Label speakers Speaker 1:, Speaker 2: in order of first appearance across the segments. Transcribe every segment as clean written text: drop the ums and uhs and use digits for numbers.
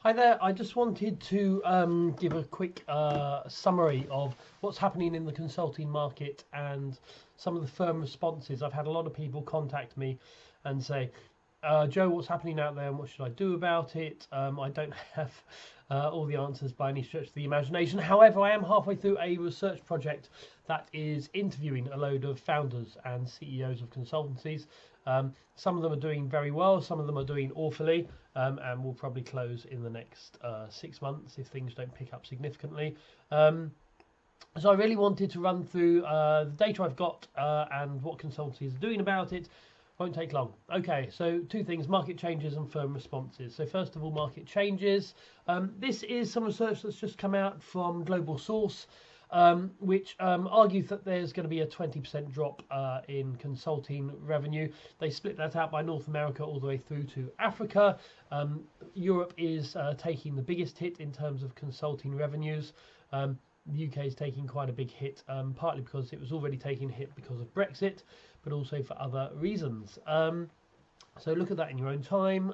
Speaker 1: Hi there. I just wanted to give a quick summary of what's happening in the consulting market and some of the firm responses. I've had a lot of people contact me and say, Joe, what's happening out there and what should I do about it? I don't have all the answers by any stretch of the imagination. However, I am halfway through a research project that is interviewing a load of founders and CEOs of consultancies. Some of them are doing very well, some of them are doing awfully, and will probably close in the next 6 months if things don't pick up significantly. So I really wanted to run through the data I've got and what consultancies are doing about it. Won't take long. Okay, so two things: market changes and firm responses. So first of all, market changes. This is some research that's just come out from Global Source, which argues that there's going to be a 20% drop in consulting revenue. They split that out by North America all the way through to Africa. Europe is taking the biggest hit in terms of consulting revenues. The UK is taking quite a big hit, partly because it was already taking a hit because of Brexit, but also for other reasons. So look at that in your own time.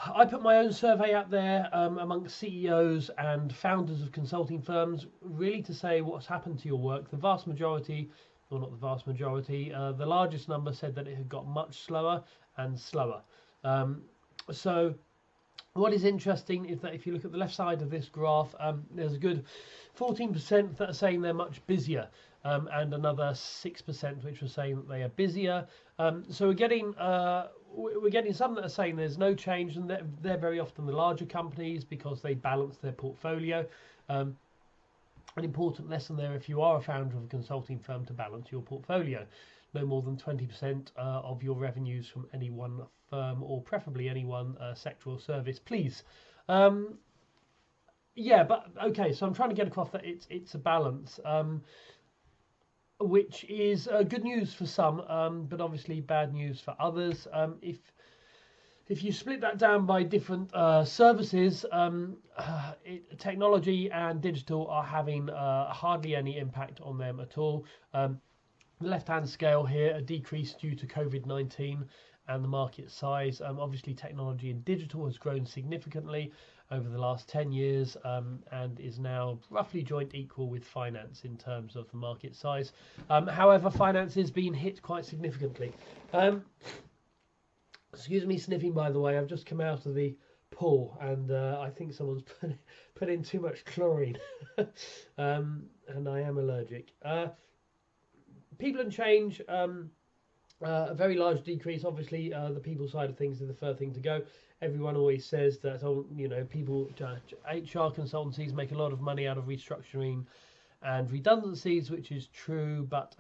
Speaker 1: I put my own survey out there amongst CEOs and founders of consulting firms, really to say what's happened to your work. The vast majority, or not the vast majority, the largest number said that it had got much slower and slower. So what is interesting is that if you look at the left side of this graph, there's a good 14% that are saying they're much busier, and another 6% which are saying that they are busier. So we're getting some that are saying there's no change, and they're very often the larger companies because they balance their portfolio. An important lesson there, if you are a founder of a consulting firm, to balance your portfolio. No more than 20% of your revenues from any one firm, or preferably any one sector or service, please. Yeah, but okay, so I'm trying to get across that it's a balance, which is good news for some, but obviously bad news for others. If you split that down by different services, technology and digital are having hardly any impact on them at all. The left-hand scale here, a decrease due to COVID-19 and the market size. Obviously, technology and digital has grown significantly over the last 10 years and is now roughly joint equal with finance in terms of the market size. However, finance is being hit quite significantly. Excuse me sniffing, by the way. I've just come out of the pool and I think someone's put in too much chlorine and I am allergic. People and change, a very large decrease. Obviously, the people side of things is the first thing to go. Everyone always says that, people, HR consultancies make a lot of money out of restructuring and redundancies, which is true, but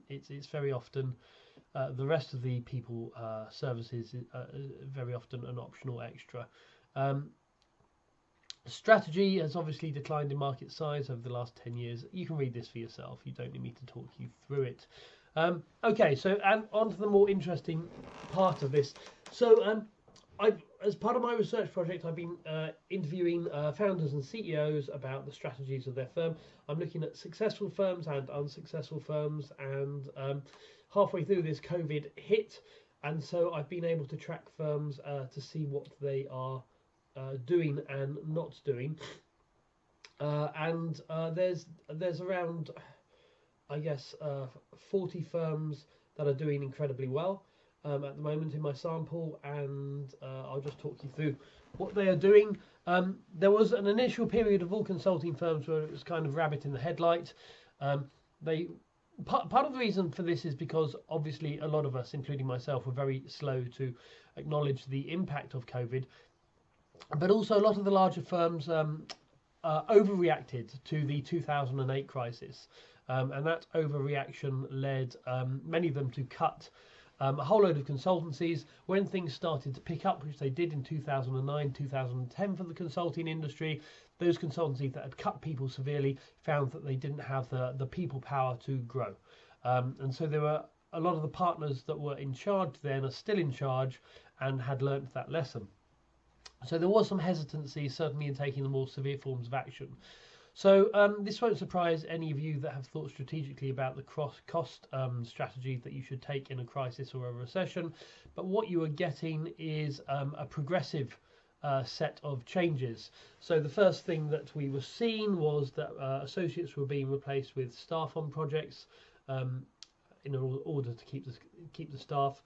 Speaker 1: it's very often the rest of the people services is very often an optional extra. Strategy has obviously declined in market size over the last 10 years. You can read this for yourself. You don't need me to talk you through it. Okay, so and on to the more interesting part of this. So as part of my research project, I've been interviewing founders and CEOs about the strategies of their firm. I'm looking at successful firms and unsuccessful firms, and halfway through this COVID hit, and so I've been able to track firms to see what they are doing and not doing, and there's around, I guess, 40 firms that are doing incredibly well at the moment in my sample, and I'll just talk you through what they are doing. There was an initial period of all consulting firms where it was kind of rabbit in the headlight. Part of the reason for this is because obviously a lot of us, including myself, were very slow to acknowledge the impact of COVID. But also a lot of the larger firms overreacted to the 2008 crisis, and that overreaction led many of them to cut a whole load of consultancies. When things started to pick up, which they did in 2009, 2010 for the consulting industry, those consultancies that had cut people severely found that they didn't have the people power to grow. And so there were a lot of the partners that were in charge then are still in charge and had learnt that lesson. So there was some hesitancy, certainly, in taking the more severe forms of action. So this won't surprise any of you that have thought strategically about the cost strategy that you should take in a crisis or a recession. But what you are getting is a progressive set of changes. So the first thing that we were seeing was that associates were being replaced with staff on projects in order to keep the staff.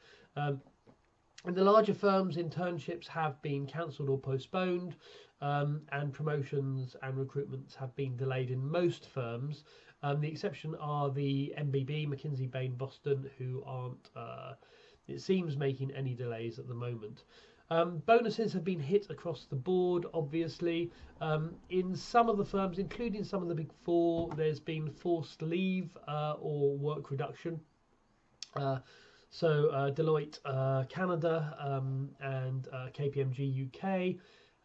Speaker 1: In the larger firms, internships have been cancelled or postponed, and promotions and recruitments have been delayed in most firms. The exception are the MBB, McKinsey, Bain, Boston, who aren't, it seems, making any delays at the moment. Bonuses have been hit across the board, obviously. In some of the firms, including some of the big four, there's been forced leave or work reduction. So Deloitte Canada and KPMG UK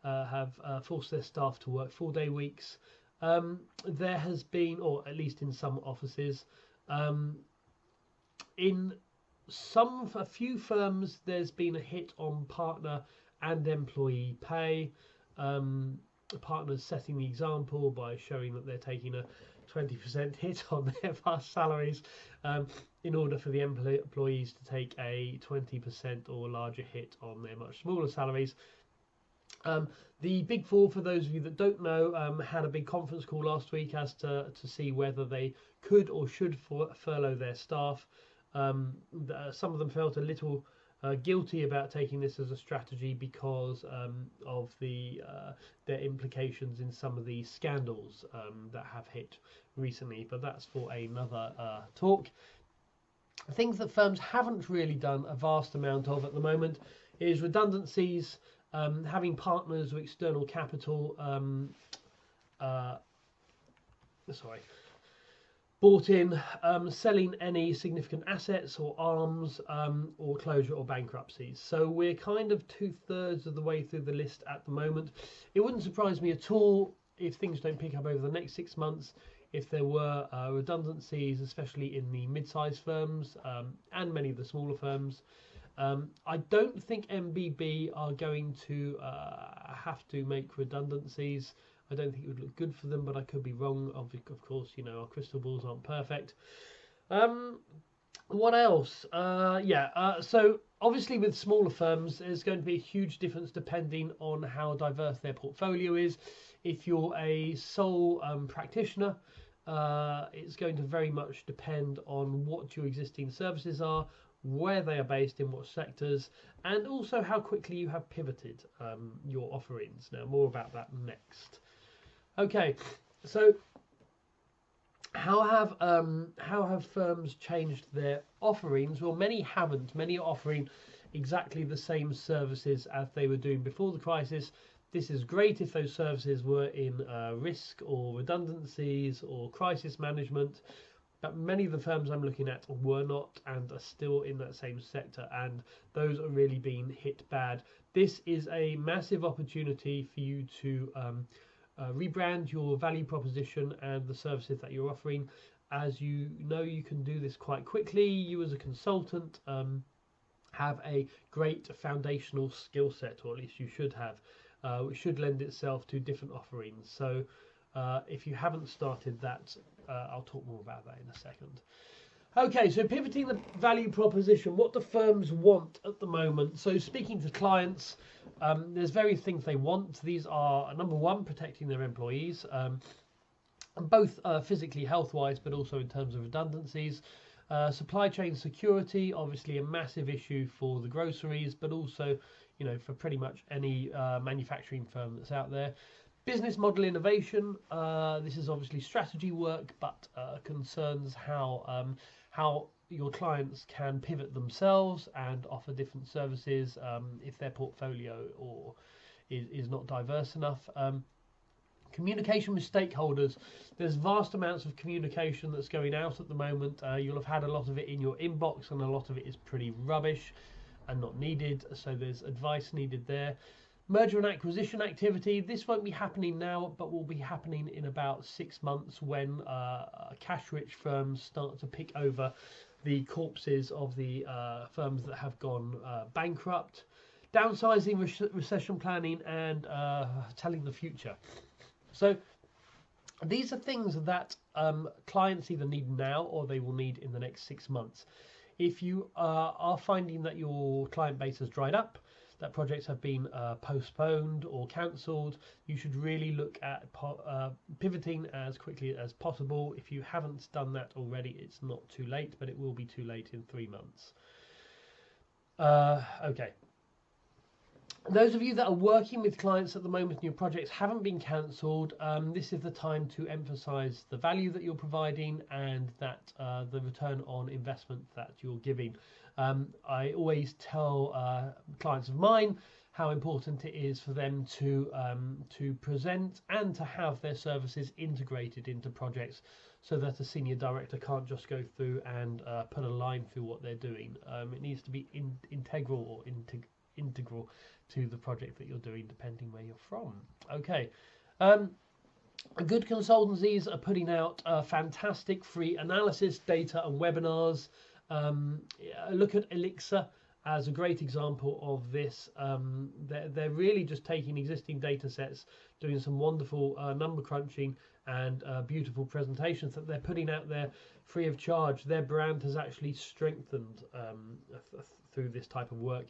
Speaker 1: have forced their staff to work 4-day weeks. There has been, or at least in some offices, in a few firms, there's been a hit on partner and employee pay. Partners setting the example by showing that they're taking a 20% hit on their past salaries in order for the employees to take a 20% or larger hit on their much smaller salaries. The Big Four, for those of you that don't know, had a big conference call last week as to see whether they could or should furlough their staff. Some of them felt a little guilty about taking this as a strategy because of their implications in some of the scandals that have hit recently, but that's for another talk. Things that firms haven't really done a vast amount of at the moment is redundancies, having partners or external capital bought in, selling any significant assets or arms, or closure or bankruptcies. So we're kind of 2/3 of the way through the list at the moment. It wouldn't surprise me at all if things don't pick up over the next 6 months, if there were redundancies, especially in the mid-sized firms and many of the smaller firms. I don't think MBB are going to have to make redundancies. I don't think it would look good for them, but I could be wrong. Of course, you know, our crystal balls aren't perfect. What else? So obviously with smaller firms, there's going to be a huge difference depending on how diverse their portfolio is. If you're a sole practitioner, it's going to very much depend on what your existing services are, where they are based, in what sectors, and also how quickly you have pivoted your offerings. Now, more about that next. Okay, so how have firms changed their offerings? Well, many haven't. Many are offering exactly the same services as they were doing before the crisis. This is great if those services were in risk or redundancies or crisis management, but many of the firms I'm looking at were not and are still in that same sector, and those are really being hit bad. This is a massive opportunity for you to rebrand your value proposition and the services that you're offering. As you know, you can do this quite quickly. You as a consultant have a great foundational skill set, or at least you should have, which should lend itself to different offerings. So if you haven't started that, I'll talk more about that in a second. Okay, so pivoting the value proposition, what do firms want at the moment? So speaking to clients, there's various things they want. These are, number one, protecting their employees, both physically, health-wise, but also in terms of redundancies. Supply chain security, obviously a massive issue for the groceries, but also, you know, for pretty much any manufacturing firm that's out there. Business model innovation, this is obviously strategy work, but concerns how your clients can pivot themselves and offer different services if their portfolio is not diverse enough. Communication with stakeholders, there's vast amounts of communication that's going out at the moment. You'll have had a lot of it in your inbox, and a lot of it is pretty rubbish and not needed, so there's advice needed there. Merger and acquisition activity, this won't be happening now, but will be happening in about 6 months when cash-rich firms start to pick over the corpses of the firms that have gone bankrupt. Downsizing, recession planning, and telling the future. So these are things that clients either need now or they will need in the next 6 months. If you are finding that your client base has dried up, that projects have been postponed or cancelled, you should really look at pivoting as quickly as possible. If you haven't done that already, it's not too late, but it will be too late in 3 months. Okay. Those of you that are working with clients at the moment and your projects haven't been cancelled, this is the time to emphasize the value that you're providing and that the return on investment that you're giving. I always tell clients of mine how important it is for them to present and to have their services integrated into projects, so that a senior director can't just go through and put a line through what they're doing. It needs to be integral or integral to the project that you're doing, depending where you're from. Okay. Good consultancies are putting out fantastic free analysis, data and webinars. Look at Elixir as a great example of this. They're really just taking existing data sets, doing some wonderful number crunching and beautiful presentations that they're putting out there free of charge. Their brand has actually strengthened through this type of work.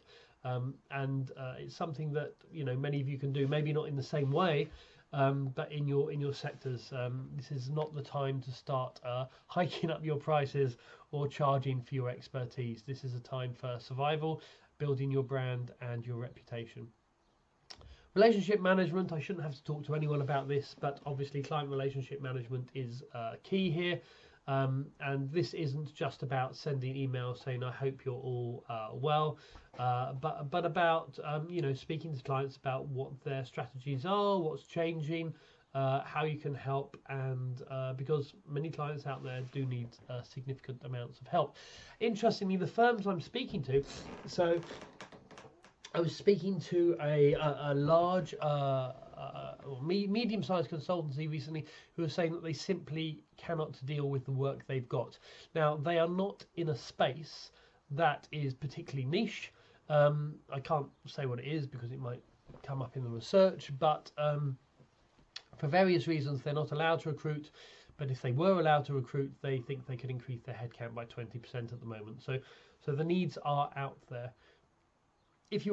Speaker 1: And it's something that many of you can do, maybe not in the same way, but in your sectors. This is not the time to start hiking up your prices or charging for your expertise. This is a time for survival, building your brand and your reputation. Relationship management, I shouldn't have to talk to anyone about this, but obviously client relationship management is key here. And this isn't just about sending emails saying I hope you're all well, but about speaking to clients about what their strategies are, what's changing, how you can help, and because many clients out there do need significant amounts of help. Interestingly, the firms I'm speaking to, so I was speaking to a large medium-sized consultancy recently who are saying that they simply cannot deal with the work they've got. Now, they are not in a space that is particularly niche. I can't say what it is because it might come up in the research, but for various reasons they're not allowed to recruit. But if they were allowed to recruit, they think they could increase their headcount by 20% at the moment. So the needs are out there. If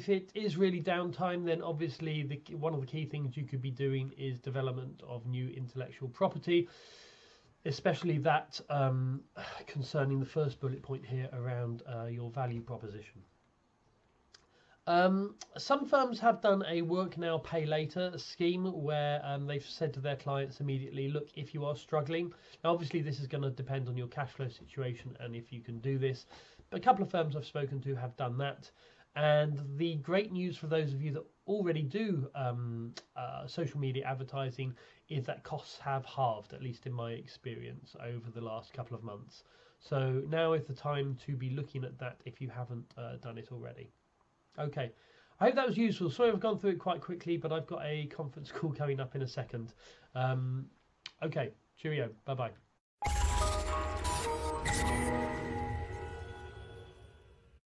Speaker 1: it is really downtime, then obviously one of the key things you could be doing is development of new intellectual property, especially that concerning the first bullet point here around your value proposition. Some firms have done a work now, pay later scheme where they've said to their clients immediately, look, if you are struggling, now obviously this is going to depend on your cash flow situation and if you can do this, but a couple of firms I've spoken to have done that. And the great news for those of you that already do social media advertising is that costs have halved, at least in my experience, over the last couple of months. So now is the time to be looking at that if you haven't done it already. Okay, I hope that was useful. Sorry I've gone through it quite quickly, but I've got a conference call coming up in a second. Okay, cheerio, bye-bye.